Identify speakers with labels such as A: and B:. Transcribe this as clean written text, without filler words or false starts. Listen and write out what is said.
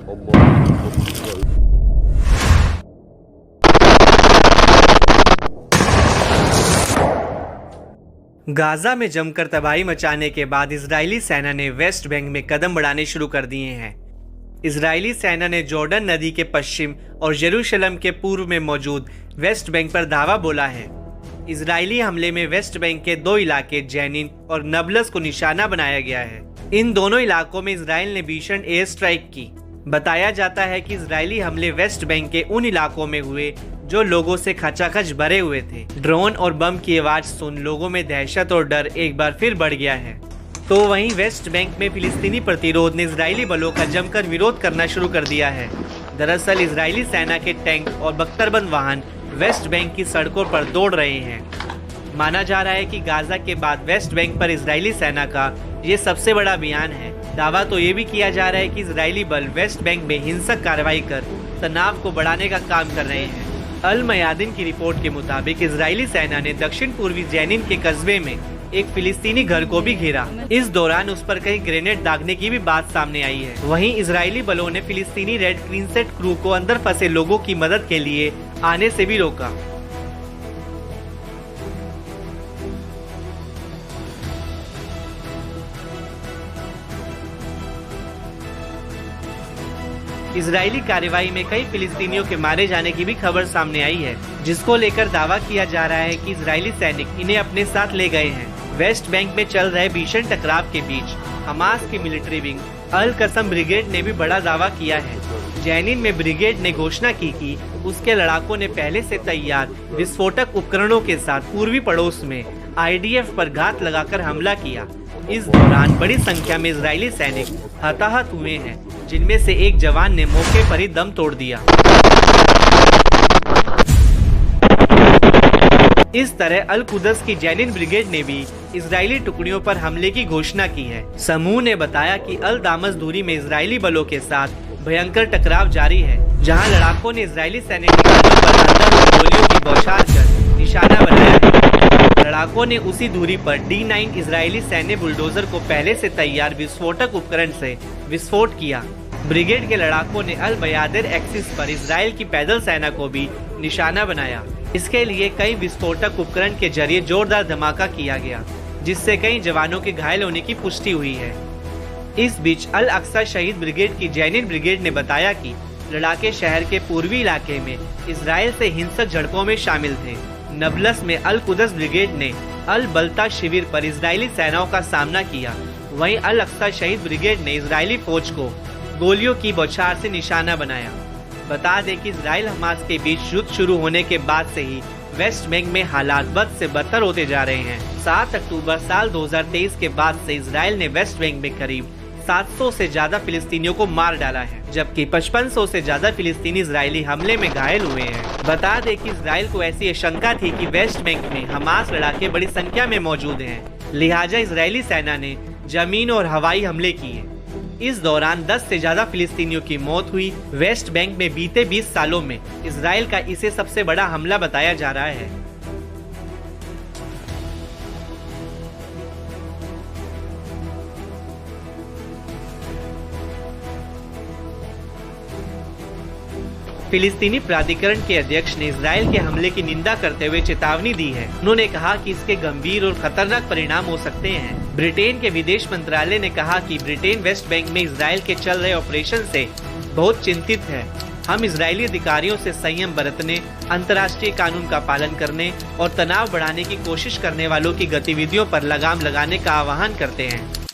A: Gaza में जमकर तबाही मचाने के बाद इजरायली सेना ने वेस्ट बैंक में कदम बढ़ाने शुरू कर दिए हैं। इजरायली सेना ने जॉर्डन नदी के पश्चिम और यरूशलेम के पूर्व में मौजूद वेस्ट बैंक पर धावा बोला है। इजरायली हमले में वेस्ट बैंक के 2 इलाके जेनिन और नबलस को निशाना बनाया गया है। इन दोनों इलाकों में इजराइल ने भीषण एयर स्ट्राइक की। बताया जाता है कि इजरायली हमले वेस्ट बैंक के उन इलाकों में हुए जो लोगों से खचाखच भरे हुए थे। ड्रोन और बम की आवाज सुन लोगों में दहशत और डर एक बार फिर बढ़ गया है। तो वहीं वेस्ट बैंक में फिलिस्तीनी प्रतिरोध ने इजरायली बलों का जमकर विरोध करना शुरू कर दिया है। दरअसल इजरायली सेना के टैंक और बख्तरबंद वाहन वेस्ट बैंक की सड़कों पर दौड़ रहे हैं। माना जा रहा है कि गाजा के बाद वेस्ट बैंक पर इजरायली सेना का ये सबसे बड़ा अभियान है। दावा तो ये भी किया जा रहा है कि इजरायली बल वेस्ट बैंक में हिंसक कार्रवाई कर तनाव को बढ़ाने का काम कर रहे हैं। अल मयादिन की रिपोर्ट के मुताबिक इजरायली सेना ने दक्षिण पूर्वी जेनिन के कस्बे में एक फिलिस्तीनी घर को भी घेरा। इस दौरान उस पर कहीं ग्रेनेड दागने की भी बात सामने आई है। वहीं इजरायली बलों ने फिलिस्तीनी रेड क्रिसेंट क्रू को अंदर फंसे लोगों की मदद के लिए आने से भी रोका। इजरायली कार्रवाई में कई फिलिस्तीनियों के मारे जाने की भी खबर सामने आई है, जिसको लेकर दावा किया जा रहा है कि इजरायली सैनिक इन्हें अपने साथ ले गए हैं। वेस्ट बैंक में चल रहे भीषण टकराव के बीच हमास की मिलिट्री विंग अल कसम ब्रिगेड ने भी बड़ा दावा किया है। जेनिन में ब्रिगेड ने घोषणा की कि उसके लड़ाकों ने पहले से तैयार विस्फोटक उपकरणों के साथ पूर्वी पड़ोस में IDF पर घात लगाकर हमला किया। इस दौरान बड़ी संख्या में इजरायली सैनिक हताहत हुए हैं, जिनमें से एक जवान ने मौके पर ही दम तोड़ दिया। इस तरह अल कुदस की जेनिन ब्रिगेड ने भी इजरायली टुकड़ियों पर हमले की घोषणा की है। समूह ने बताया कि अल दामस दूरी में इजरायली बलों के साथ भयंकर टकराव जारी है, जहां लड़ाकों ने इजरायली सैनिक ठिकानों पर अंधाधुंध गोलियों की बौछार कर निशाना बनाया है। लड़ाकों ने उसी दूरी पर D9 इजरायली सैन्य बुलडोजर को पहले से तैयार विस्फोटक उपकरण से विस्फोट किया। ब्रिगेड के लड़ाकों ने अल बयादिर एक्सिस पर इजराइल की पैदल सेना को भी निशाना बनाया। इसके लिए कई विस्फोटक उपकरण के जरिए जोरदार धमाका किया गया, जिससे कई जवानों के घायल होने की पुष्टि हुई है। इस बीच अल अक्सा शहीद ब्रिगेड की जेनिन ब्रिगेड ने बताया कि लड़ाके शहर के पूर्वी इलाके में इजराइल से हिंसक झड़पों में शामिल थे। नबलस में अल कुदस ब्रिगेड ने अल बल्ता शिविर पर इजरायली सेनाओं का सामना किया। वहीं अल अक्सा शहीद ब्रिगेड ने इजरायली फौज को गोलियों की बौछार से निशाना बनाया। बता दें कि इजराइल हमास के बीच युद्ध शुरू होने के बाद से ही वेस्ट बैंक में हालात बद से बदतर होते जा रहे हैं। 7 अक्टूबर साल 2023 के बाद से इजराइल ने वेस्ट बैंक में करीब 700 से ज्यादा फिलिस्तीनियों को मार डाला है, जबकि 5500 से ज्यादा फिलिस्तीनी इजरायली हमले में घायल हुए हैं। बता दें कि इजराइल को ऐसी आशंका थी कि वेस्ट बैंक में हमास लड़ाके बड़ी संख्या में मौजूद हैं, लिहाजा इजरायली सेना ने जमीन और हवाई हमले किए। इस दौरान 10 से ज्यादा फिलिस्तीनियों की मौत हुई। वेस्ट बैंक में बीते 20 सालों में इजराइल का इसे सबसे बड़ा हमला बताया जा रहा है। फिलिस्तीनी प्राधिकरण के अध्यक्ष ने इजराइल के हमले की निंदा करते हुए चेतावनी दी है। उन्होंने कहा कि इसके गंभीर और खतरनाक परिणाम हो सकते हैं। ब्रिटेन के विदेश मंत्रालय ने कहा कि ब्रिटेन वेस्ट बैंक में इजराइल के चल रहे ऑपरेशन से बहुत चिंतित है। हम इजरायली अधिकारियों से संयम बरतने, अंतर्राष्ट्रीय कानून का पालन करने और तनाव बढ़ाने की कोशिश करने वालों की गतिविधियों पर लगाम लगाने का आह्वान करते हैं।